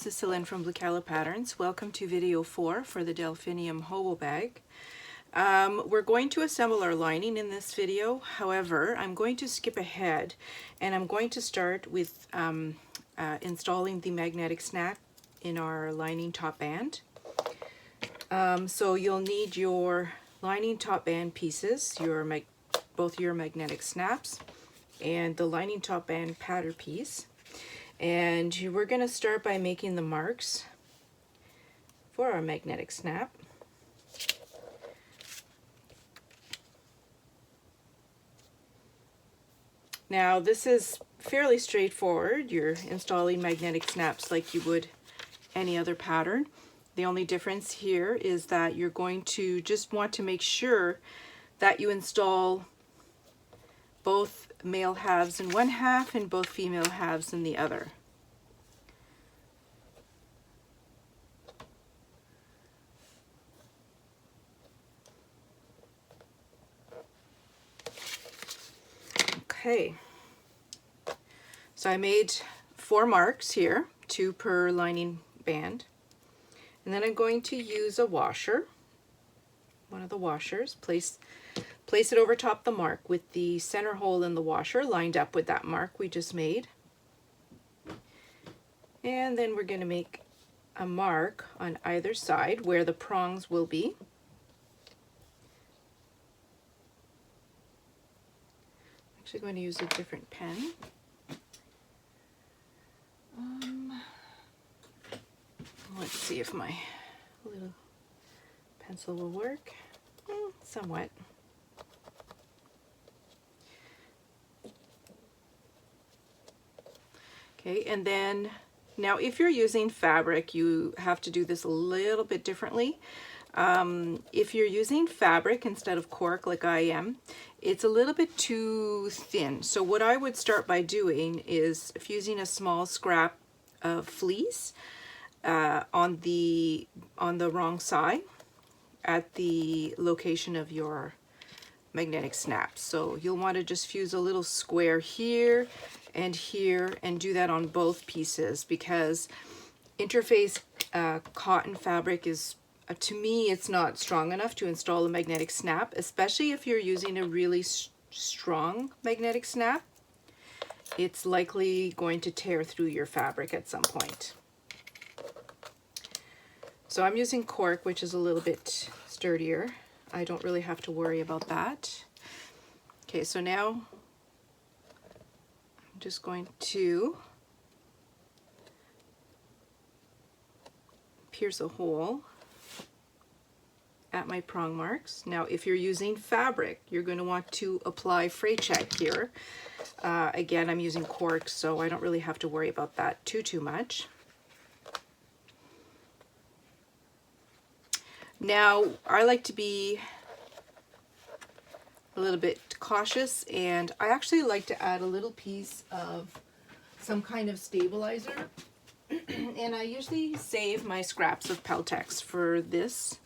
this is Celine from Blue Calla Patterns. Welcome to video 4 for the Delphinium Hobo bag. We're going to assemble our lining in this video. However, I'm going to skip ahead and I'm going to start with installing the magnetic snap in our lining top band. So you'll need your lining top band pieces, both your magnetic snaps and the lining top band pattern piece. And we're going to start by making the marks for our magnetic snap. Now this is fairly straightforward. You're installing magnetic snaps like you would any other pattern. The only difference here is that you're going to just want to make sure that you install both male halves in one half and both female halves in the other. Okay, so I made 4 marks here, 2 per lining band, and then I'm going to use a washer, one of the washers, place it over top the mark with the center hole in the washer lined up with that mark we just made. And then we're going to make a mark on either side where the prongs will be. I'm actually going to use a different pen. Let's see if my little pencil will work. Somewhat. Okay, and then now if you're using fabric, you have to do this a little bit differently. If you're using fabric instead of cork like I am, it's a little bit too thin. So what I would start by doing is fusing a small scrap of fleece on the wrong side at the location of your magnetic snap. So you'll want to just fuse a little square here and do that on both pieces, because interface cotton fabric is, to me, it's not strong enough to install a magnetic snap, especially if you're using a really strong magnetic snap. It's likely going to tear through your fabric at some point. So I'm using cork, which is a little bit sturdier. I don't really have to worry about that. Okay, so now I'm just going to pierce a hole at my prong marks. Now, if you're using fabric, you're going to want to apply fray check here. Again, I'm using cork, so I don't really have to worry about that too much. Now, I like to be a little bit cautious, and I actually like to add a little piece of some kind of stabilizer. And I usually save my scraps of Peltex for this.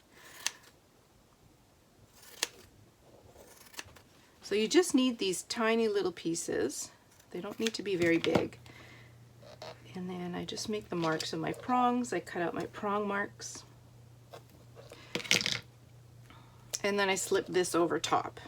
So you just need these tiny little pieces. They don't need to be very big. And then I just make the marks of my prongs. I cut out my prong marks. And then I slip this over top.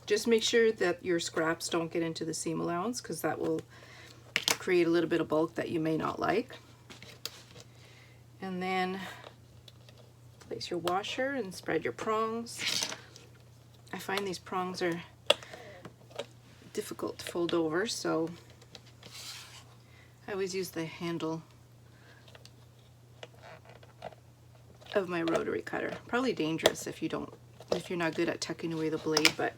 Just make sure that your scraps don't get into the seam allowance, because that will create a little bit of bulk that you may not like. And then place your washer and spread your prongs. I find these prongs are difficult to fold over, so I always use the handle of my rotary cutter. Probably dangerous if you're not good at tucking away the blade, but.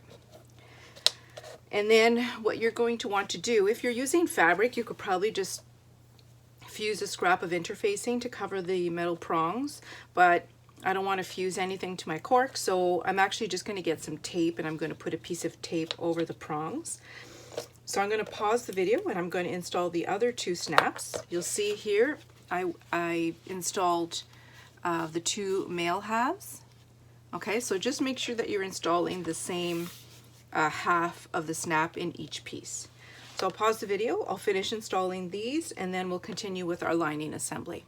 And then what you're going to want to do, if you're using fabric, you could probably just fuse a scrap of interfacing to cover the metal prongs, but I don't want to fuse anything to my cork, so I'm actually just going to get some tape and I'm going to put a piece of tape over the prongs. So I'm going to pause the video and I'm going to install the other 2 snaps. You'll see here I installed the 2 male halves Okay, so just make sure that you're installing the same half of the snap in each piece. So I'll pause the video, I'll finish installing these, and then we'll continue with our lining assembly.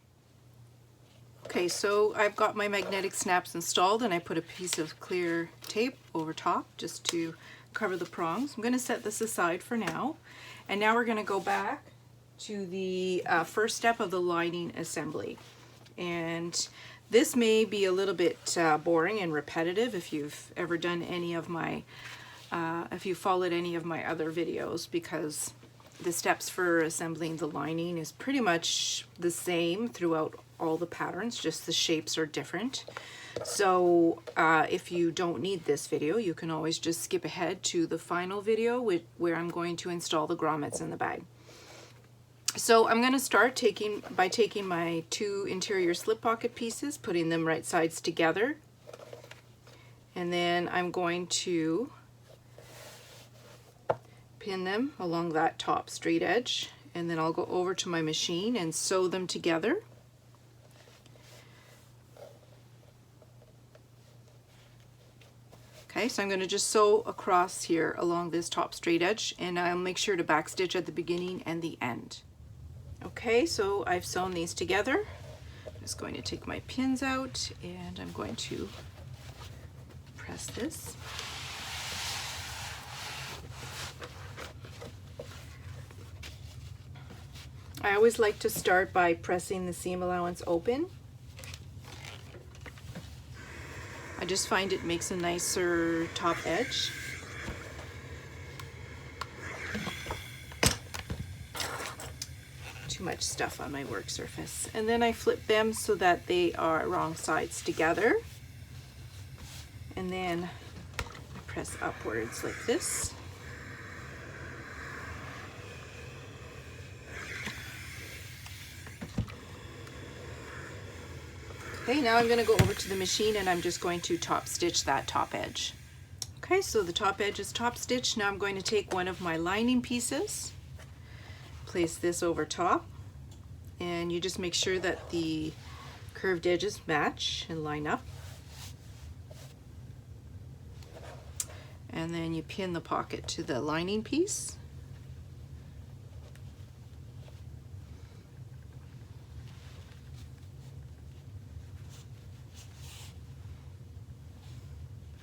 Okay, so I've got my magnetic snaps installed, and I put a piece of clear tape over top just to cover the prongs. I'm going to set this aside for now, and now we're going to go back to the first step of the lining assembly. And this may be a little bit boring and repetitive if you've ever done any of my if you followed any of my other videos, because the steps for assembling the lining is pretty much the same throughout all the patterns, just the shapes are different. So if you don't need this video, you can always just skip ahead to the final video where I'm going to install the grommets in the bag. So I'm going to start by taking my 2 interior slip pocket pieces, putting them right sides together, and then I'm going to pin them along that top straight edge, and then I'll go over to my machine and sew them together. Okay, so I'm going to just sew across here along this top straight edge, and I'll make sure to backstitch at the beginning and the end. Okay, so I've sewn these together. I'm just going to take my pins out, and I'm going to press this. I always like to start by pressing the seam allowance open. I just find it makes a nicer top edge. Too much stuff on my work surface. And then I flip them so that they are wrong sides together. And then I press upwards like this. Okay, now I'm going to go over to the machine, and I'm just going to top stitch that top edge. Okay, so the top edge is top stitched. Now I'm going to take one of my lining pieces, place this over top, and you just make sure that the curved edges match and line up. And then you pin the pocket to the lining piece.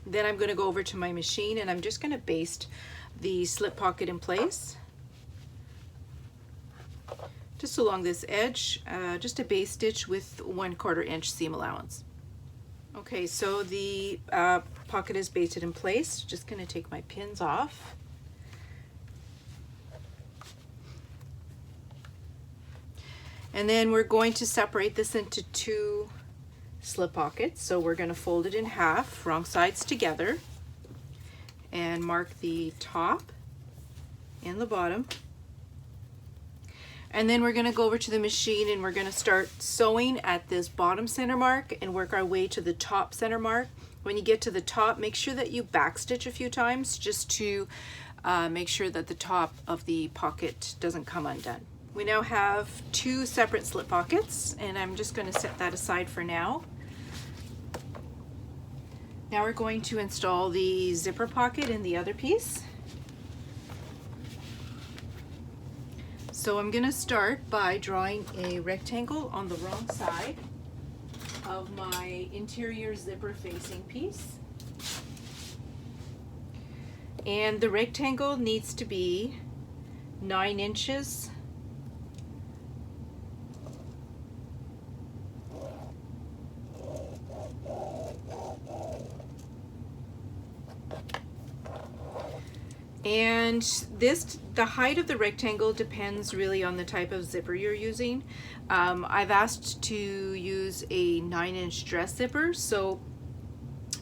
Then I'm going to go over to my machine, and I'm just going to baste the slip pocket in place. Just along this edge, just a base stitch with 1/4 inch seam allowance. Okay, so the pocket is basted in place. Just going to take my pins off. And then we're going to separate this into 2 slip pockets. So we're going to fold it in half, wrong sides together, and mark the top and the bottom. And then we're going to go over to the machine, and we're going to start sewing at this bottom center mark and work our way to the top center mark. When you get to the top, make sure that you backstitch a few times just to make sure that the top of the pocket doesn't come undone. We now have 2 separate slip pockets, and I'm just going to set that aside for now. Now we're going to install the zipper pocket in the other piece. So I'm going to start by drawing a rectangle on the wrong side of my interior zipper facing piece. And the rectangle needs to be 9 inches and the height of the rectangle depends really on the type of zipper you're using. I've asked to use a 9-inch dress zipper, so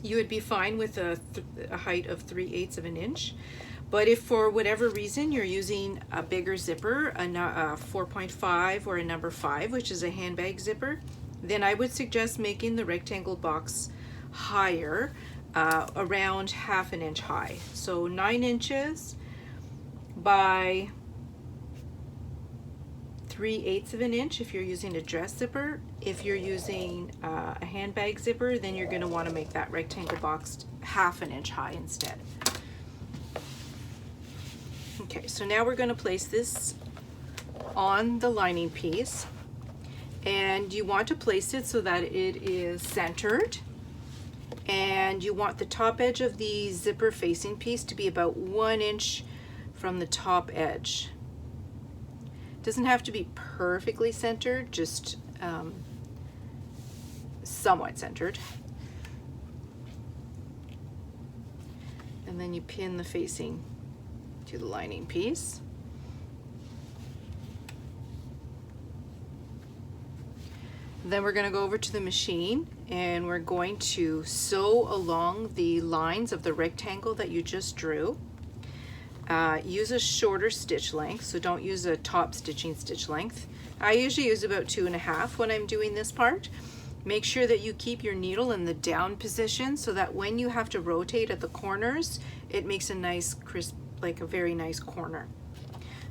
you would be fine with a height of 3/8 of an inch. But if for whatever reason you're using a bigger zipper, a 4.5 or a number 5, which is a handbag zipper, then I would suggest making the rectangle box higher, around 1/2 inch high. So 9 inches by 3/8 of an inch if you're using a dress zipper. If you're using a handbag zipper, then you're going to want to make that rectangle box 1/2 an inch high instead. Okay, so now we're going to place this on the lining piece, and you want to place it so that it is centered, and you want the top edge of the zipper facing piece to be about 1 inch from the top edge. It doesn't have to be perfectly centered, just somewhat centered. And then you pin the facing to the lining piece. Then we're going to go over to the machine and we're going to sew along the lines of the rectangle that you just drew. Use a shorter stitch length, so don't use a top stitching stitch length. I usually use about 2.5 when I'm doing this part. Make sure that you keep your needle in the down position so that when you have to rotate at the corners, it makes a nice crisp, like a very nice corner.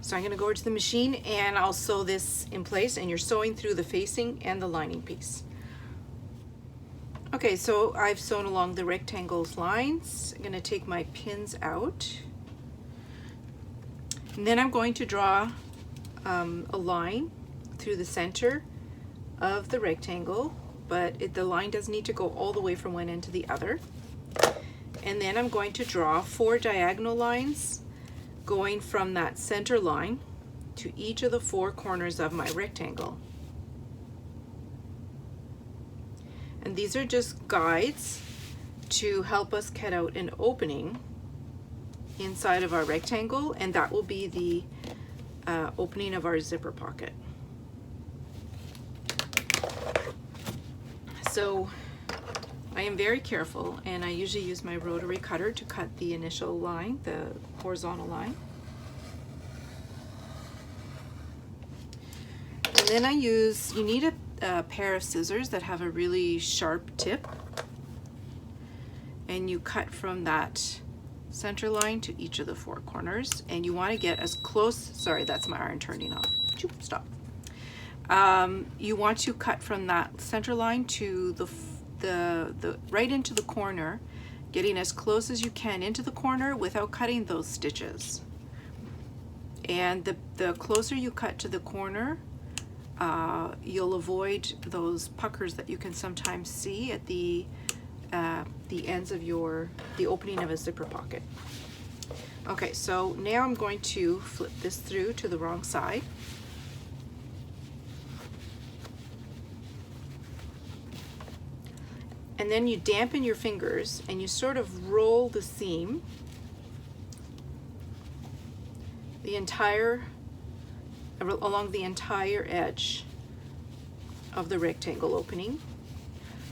So I'm going to go over to the machine and I'll sew this in place, and you're sewing through the facing and the lining piece. Okay, so I've sewn along the rectangle's lines. I'm going to take my pins out. And then I'm going to draw a line through the center of the rectangle, but the line doesn't need to go all the way from one end to the other. And then I'm going to draw 4 diagonal lines going from that center line to each of the 4 corners of my rectangle. And these are just guides to help us cut out an opening inside of our rectangle, and that will be the opening of our zipper pocket. So I am very careful, and I usually use my rotary cutter to cut the initial line, the horizontal line. And then you need a pair of scissors that have a really sharp tip, and you cut from that center line to each of the 4 corners, and you want to get as close, sorry, that's my iron turning off. Stop. You want to cut from that center line to the right into the corner, getting as close as you can into the corner without cutting those stitches. And the closer you cut to the corner, you'll avoid those puckers that you can sometimes see at the ends of the opening of a zipper pocket. Okay, so now I'm going to flip this through to the wrong side. And then you dampen your fingers and you sort of roll the seam along the entire edge of the rectangle opening.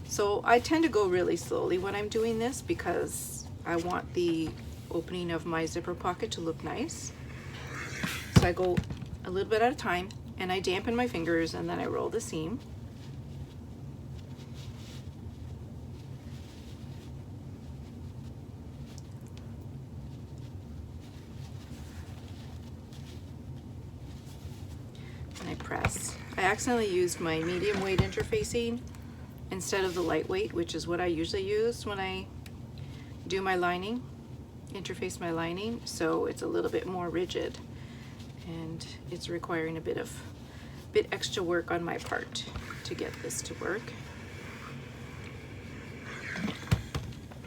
So I tend to go really slowly when I'm doing this because I want the opening of my zipper pocket to look nice. So I go a little bit at a time and I dampen my fingers and then I roll the seam. And I press. I accidentally used my medium weight interfacing instead of the lightweight, which is what I usually use when I do my lining, interface my lining, so it's a little bit more rigid and it's requiring a bit extra work on my part to get this to work.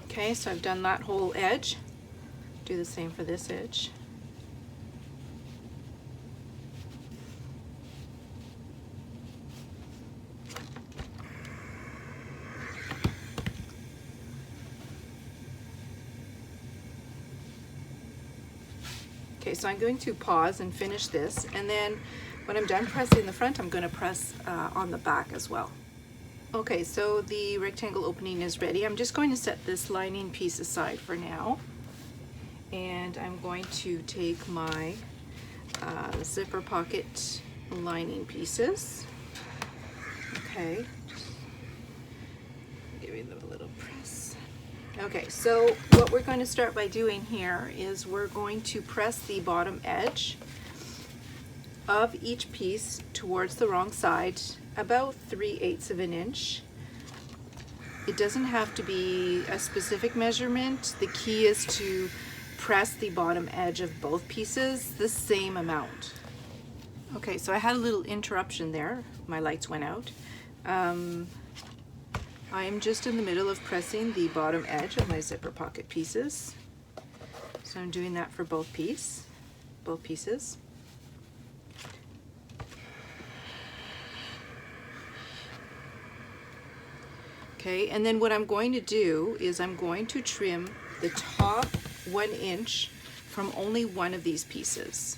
Okay, so I've done that whole edge. Do the same for this edge. Okay, so I'm going to pause and finish this, and then when I'm done pressing the front, I'm going to press on the back as well. Okay, so the rectangle opening is ready. I'm just going to set this lining piece aside for now, and I'm going to take my zipper pocket lining pieces. Okay, giving them a little press. Okay, so what we're going to start by doing here is we're going to press the bottom edge of each piece towards the wrong side, about 3/8 of an inch. It doesn't have to be a specific measurement. The key is to press the bottom edge of both pieces the same amount. Okay, so I had a little interruption there. My lights went out. I am just in the middle of pressing the bottom edge of my zipper pocket pieces. So I'm doing that for both pieces. Okay, and then what I'm going to do is I'm going to trim the top 1 inch from only one of these pieces.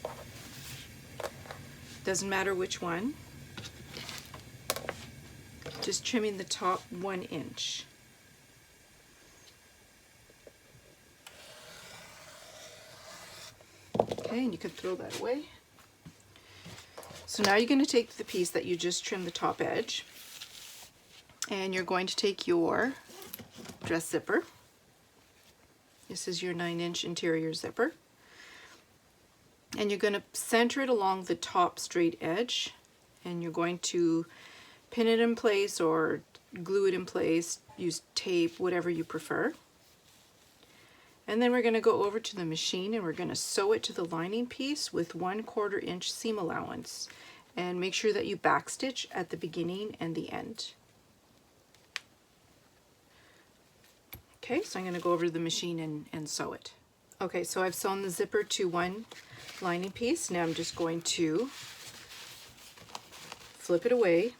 Doesn't matter which one. Just trimming the top 1 inch. Okay, and you can throw that away. So now you're going to take the piece that you just trimmed the top edge, and you're going to take your dress zipper. This is your 9-inch interior zipper. And you're going to center it along the top straight edge, and you're going to pin it in place or glue it in place, use tape, whatever you prefer. And then we're going to go over to the machine and we're going to sew it to the lining piece with 1/4 inch seam allowance. And make sure that you backstitch at the beginning and the end. Okay, so I'm going to go over to the machine and sew it. Okay, so I've sewn the zipper to one lining piece. Now I'm just going to flip it away.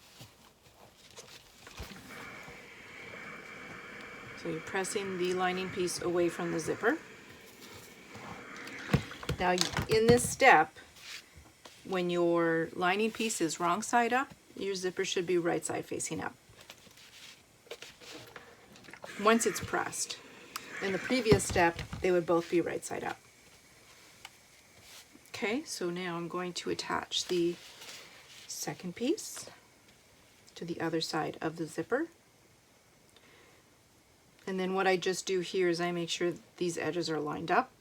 So you're pressing the lining piece away from the zipper. Now in this step, when your lining piece is wrong side up, your zipper should be right side facing up once it's pressed. In the previous step, they would both be right side up. Okay, so now I'm going to attach the second piece to the other side of the zipper. And then what I just do here is I make sure these edges are lined up.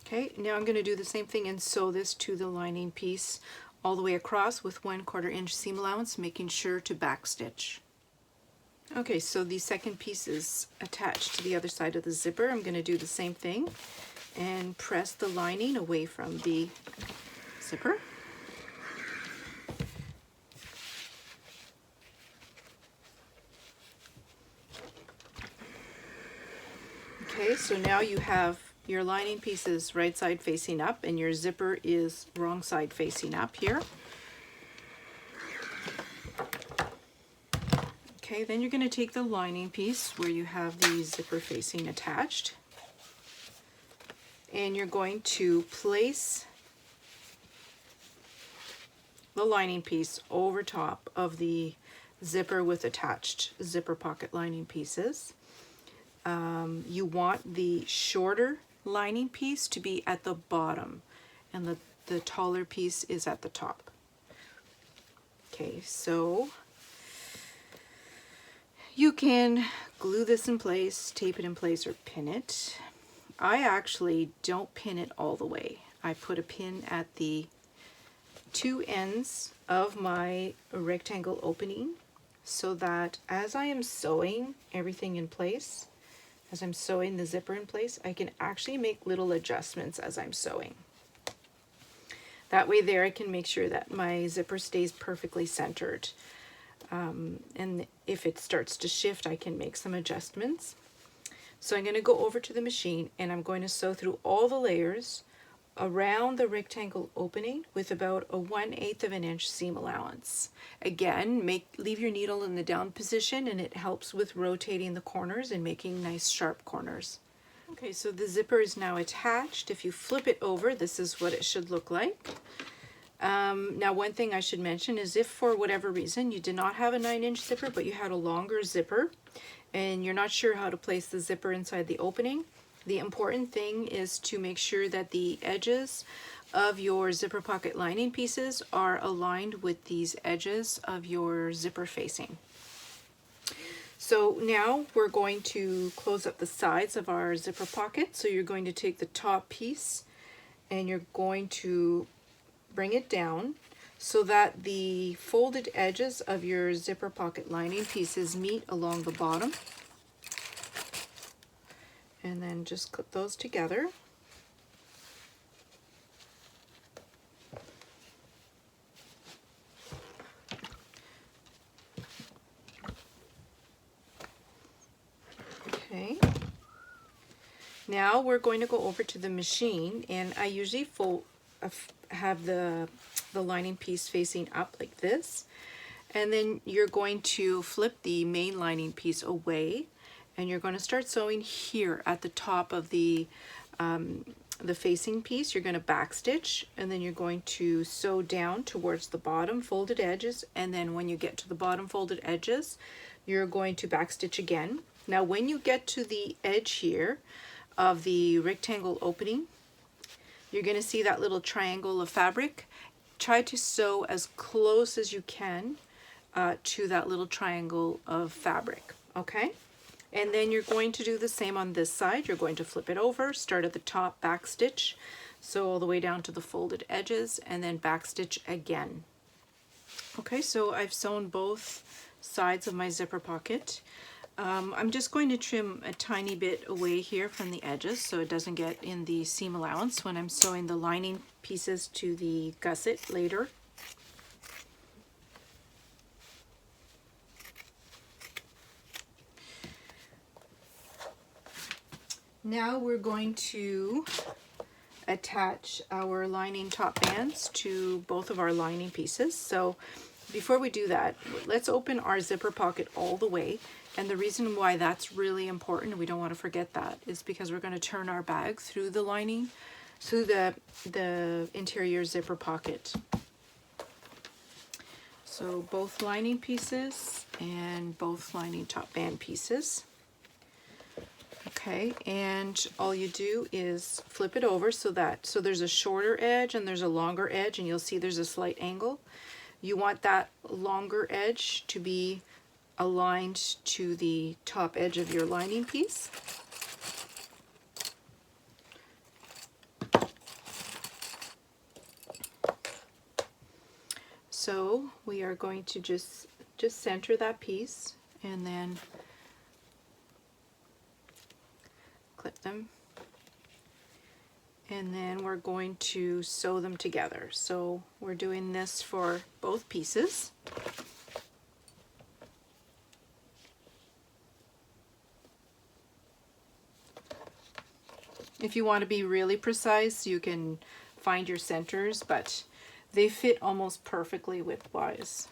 Okay, now I'm going to do the same thing and sew this to the lining piece all the way across with 1/4 inch seam allowance, making sure to backstitch. Okay, so the second piece is attached to the other side of the zipper. I'm going to do the same thing and press the lining away from the zipper. Okay, so now you have your lining piece is right side facing up and your zipper is wrong side facing up here. Okay, then you're going to take the lining piece where you have the zipper facing attached, and you're going to place the lining piece over top of the zipper with attached zipper pocket lining pieces. You want the shorter lining piece to be at the bottom and the taller piece is at the top. Okay, so you can glue this in place, tape it in place, or pin it. I actually don't pin it all the way. I put a pin at the two ends of my rectangle opening so that as I am sewing everything in place, as I'm sewing the zipper in place, I can actually make little adjustments as I'm sewing. That way there I can make sure that my zipper stays perfectly centered. And if it starts to shift, I can make some adjustments. So I'm going to go over to the machine and I'm going to sew through all the layers around the rectangle opening with about a 1/8 of an inch seam allowance. Again, leave your needle in the down position and it helps with rotating the corners and making nice sharp corners. Okay, so the zipper is now attached. If you flip it over, this is what it should look like. Now one thing I should mention is if for whatever reason you did not have a 9-inch zipper but you had a longer zipper and you're not sure how to place the zipper inside the opening, The important thing is to make sure that the edges of your zipper pocket lining pieces are aligned with these edges of your zipper facing. So now we're going to close up the sides of our zipper pocket. So you're going to take the top piece and you're going to bring it down so that the folded edges of your zipper pocket lining pieces meet along the bottom. And then just clip those together. Okay. Now we're going to go over to the machine, and I usually have the lining piece facing up like this, and then you're going to flip the main lining piece away, and you're going to start sewing here at the top of the facing piece. You're going to backstitch, and then you're going to sew down towards the bottom folded edges, and then when you get to the bottom folded edges, you're going to backstitch again. Now when you get to the edge here of the rectangle opening, you're going to see that little triangle of fabric. Try to sew as close as you can to that little triangle of fabric, okay? And then you're going to do the same on this side. You're going to flip it over, start at the top, backstitch, sew all the way down to the folded edges, and then backstitch again. Okay, so I've sewn both sides of my zipper pocket. I'm just going to trim a tiny bit away here from the edges so it doesn't get in the seam allowance when I'm sewing the lining pieces to the gusset later. Now we're going to attach our lining top bands to both of our lining pieces. So before we do that, let's open our zipper pocket all the way. And the reason why that's really important, we don't want to forget that, is because we're going to turn our bag through the lining, through the interior zipper pocket. So both lining pieces and both lining top band pieces. Okay, and all you do is flip it over so there's a shorter edge and there's a longer edge, and you'll see there's a slight angle. You want that longer edge to be aligned to the top edge of your lining piece. So we are going to just center that piece and then clip them, and then we're going to sew them together. So we're doing this for both pieces. If you want to be really precise, you can find your centers, but they fit almost perfectly widthwise.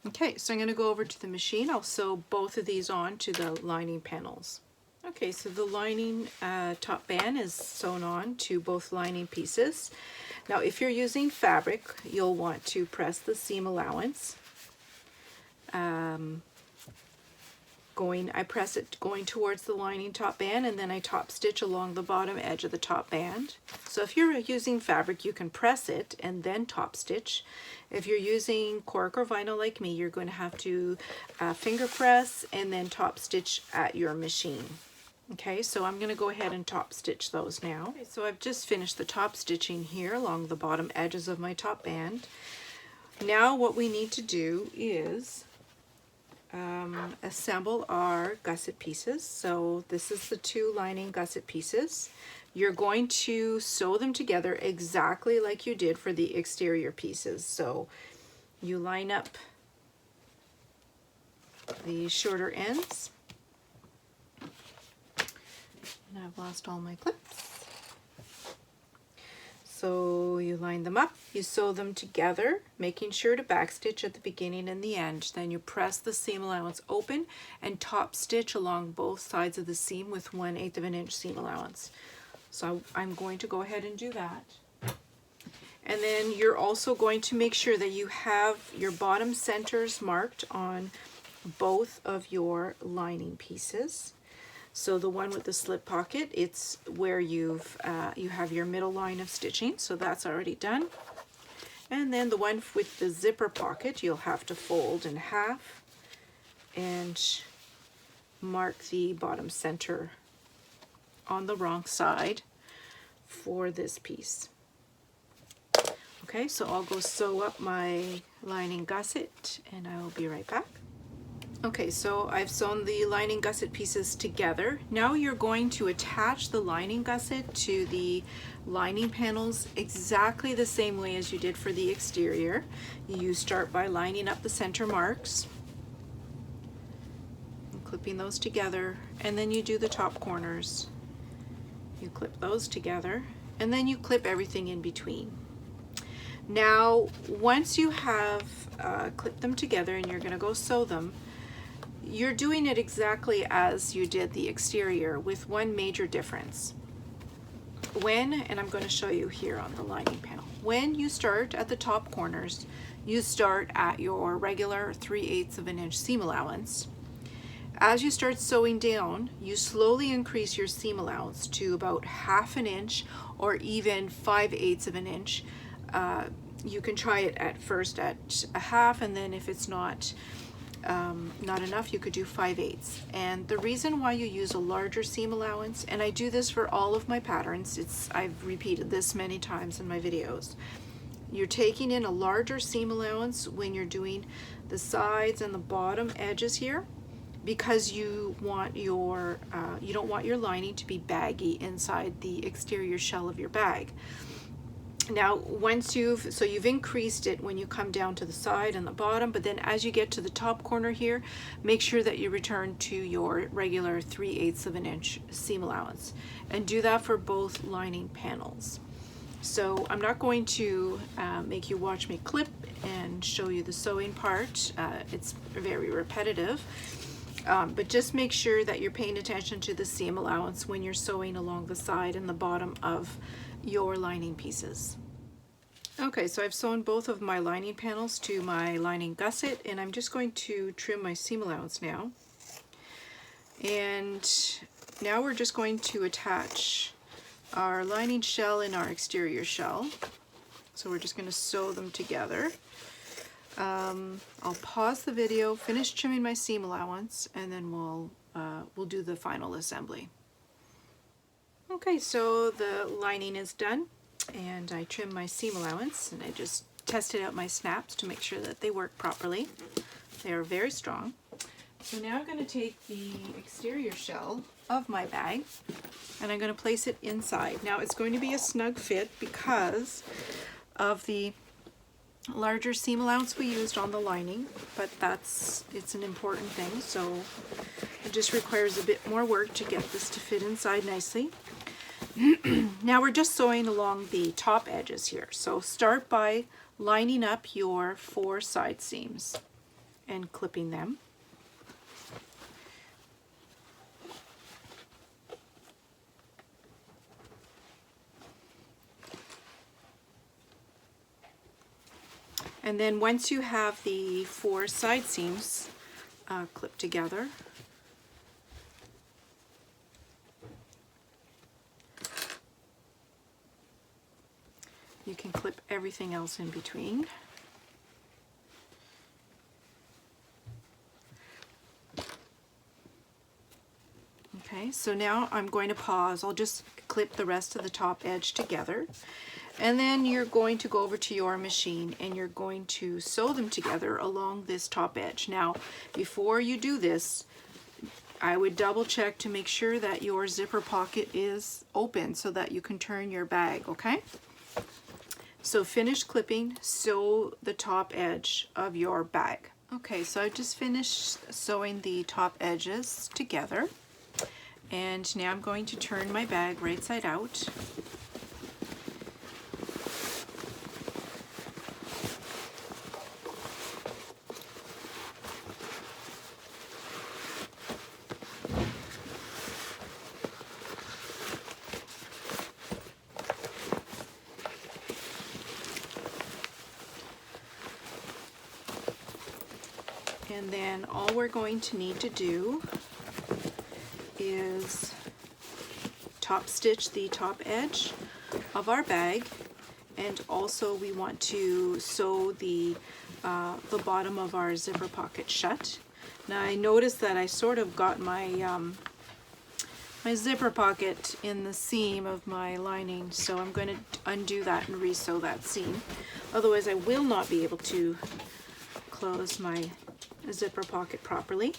Okay, so I'm going to go over to the machine. I'll sew both of these on to the lining panels. Okay, so the lining top band is sewn on to both lining pieces. Now, if you're using fabric, you'll want to press the seam allowance. I press it going towards the lining top band, and then I top stitch along the bottom edge of the top band. So if you're using fabric, you can press it and then top stitch. If you're using cork or vinyl like me, you're going to have to finger press and then top stitch at your machine. Okay, so I'm going to go ahead and top stitch those now. Okay, so I've just finished the top stitching here along the bottom edges of my top band. Now what we need to do is assemble our gusset pieces. So this is the two lining gusset pieces. You're going to sew them together exactly like you did for the exterior pieces. So you line up the shorter ends. And I've lost all my clips. So you line them up, you sew them together, making sure to backstitch at the beginning and the end. Then you press the seam allowance open and top stitch along both sides of the seam with 1/8 of an inch seam allowance. So I'm going to go ahead and do that. And then you're also going to make sure that you have your bottom centers marked on both of your lining pieces. So the one with the slip pocket, it's where you have your middle line of stitching, so that's already done. And then the one with the zipper pocket, you'll have to fold in half and mark the bottom center on the wrong side for this piece. Okay, so I'll go sew up my lining gusset and I will be right back. Okay, so I've sewn the lining gusset pieces together. Now you're going to attach the lining gusset to the lining panels exactly the same way as you did for the exterior. You start by lining up the center marks and clipping those together, and then you do the top corners. You clip those together, and then you clip everything in between. Now, once you have clipped them together and you're going to go sew them, you're doing it exactly as you did the exterior with one major difference. And I'm going to show you here on the lining panel, when you start at the top corners, you start at your regular 3/8 of an inch seam allowance. As you start sewing down, you slowly increase your seam allowance to about 1/2 an inch or even 5/8 of an inch. You can try it at first at 1/2, and then if it's not enough, you could do 5/8. And the reason why you use a larger seam allowance, and I do this for all of my patterns, I've repeated this many times in my videos, you're taking in a larger seam allowance when you're doing the sides and the bottom edges here, because you want your you don't want your lining to be baggy inside the exterior shell of your bag. Now, once you've increased it when you come down to the side and the bottom, but then as you get to the top corner here, make sure that you return to your regular 3/8 of an inch seam allowance, and do that for both lining panels. So I'm not going to make you watch me clip and show you the sewing part. It's very repetitive, but just make sure that you're paying attention to the seam allowance when you're sewing along the side and the bottom of your lining pieces. Okay, so I've sewn both of my lining panels to my lining gusset, and I'm just going to trim my seam allowance now. And now we're just going to attach our lining shell and our exterior shell. So we're just going to sew them together. I'll pause the video, finish trimming my seam allowance, and then we'll do the final assembly. Okay, so the lining is done, and I trimmed my seam allowance, and I just tested out my snaps to make sure that they work properly. They are very strong. So now I'm going to take the exterior shell of my bag, and I'm going to place it inside. Now it's going to be a snug fit because of the larger seam allowance we used on the lining, but it's an important thing, so it just requires a bit more work to get this to fit inside nicely. Now we're just sewing along the top edges here. So start by lining up your 4 side seams and clipping them. And then once you have the 4 side seams clipped together, you can clip everything else in between. Okay, so now I'm going to pause. I'll just clip the rest of the top edge together. And then you're going to go over to your machine and you're going to sew them together along this top edge. Now, before you do this, I would double check to make sure that your zipper pocket is open so that you can turn your bag, okay? So finish clipping, sew the top edge of your bag. Okay, so I just finished sewing the top edges together, and now I'm going to turn my bag right side out. And then all we're going to need to do is top stitch the top edge of our bag, and also we want to sew the bottom of our zipper pocket shut. Now I noticed that I sort of got my my zipper pocket in the seam of my lining, so I'm going to undo that and re-sew that seam. Otherwise I will not be able to close my zipper pocket properly.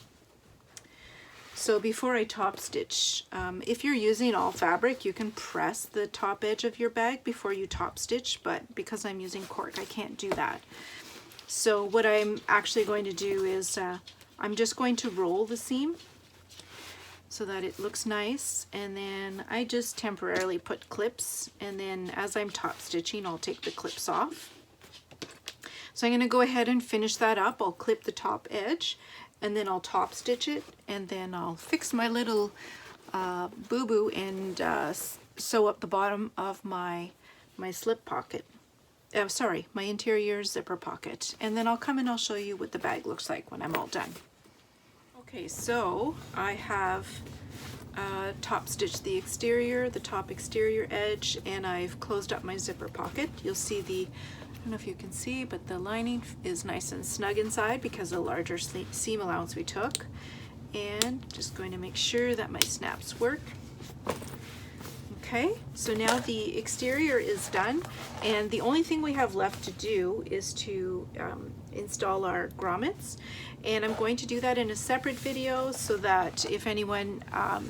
So before I top stitch, if you're using all fabric, you can press the top edge of your bag before you top stitch, but because I'm using cork, I can't do that. So what I'm actually going to do is I'm just going to roll the seam so that it looks nice, and then I just temporarily put clips, and then as I'm top stitching, I'll take the clips off. So I'm going to go ahead and finish that up. I'll clip the top edge, and then I'll top stitch it, and then I'll fix my little boo-boo and sew up the bottom of my slip pocket. Sorry, my interior zipper pocket. And then I'll come and I'll show you what the bag looks like when I'm all done. Okay, so I have top stitched the exterior, the top exterior edge, and I've closed up my zipper pocket. You'll see the, I don't know if you can see, but the lining is nice and snug inside because of the larger seam allowance we took. And just going to make sure that my snaps work. Okay, so now the exterior is done, and the only thing we have left to do is to install our grommets, and I'm going to do that in a separate video so that if anyone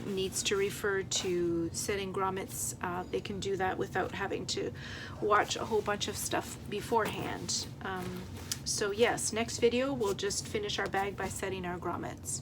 needs to refer to setting grommets, they can do that without having to watch a whole bunch of stuff beforehand. So yes, next video we'll just finish our bag by setting our grommets.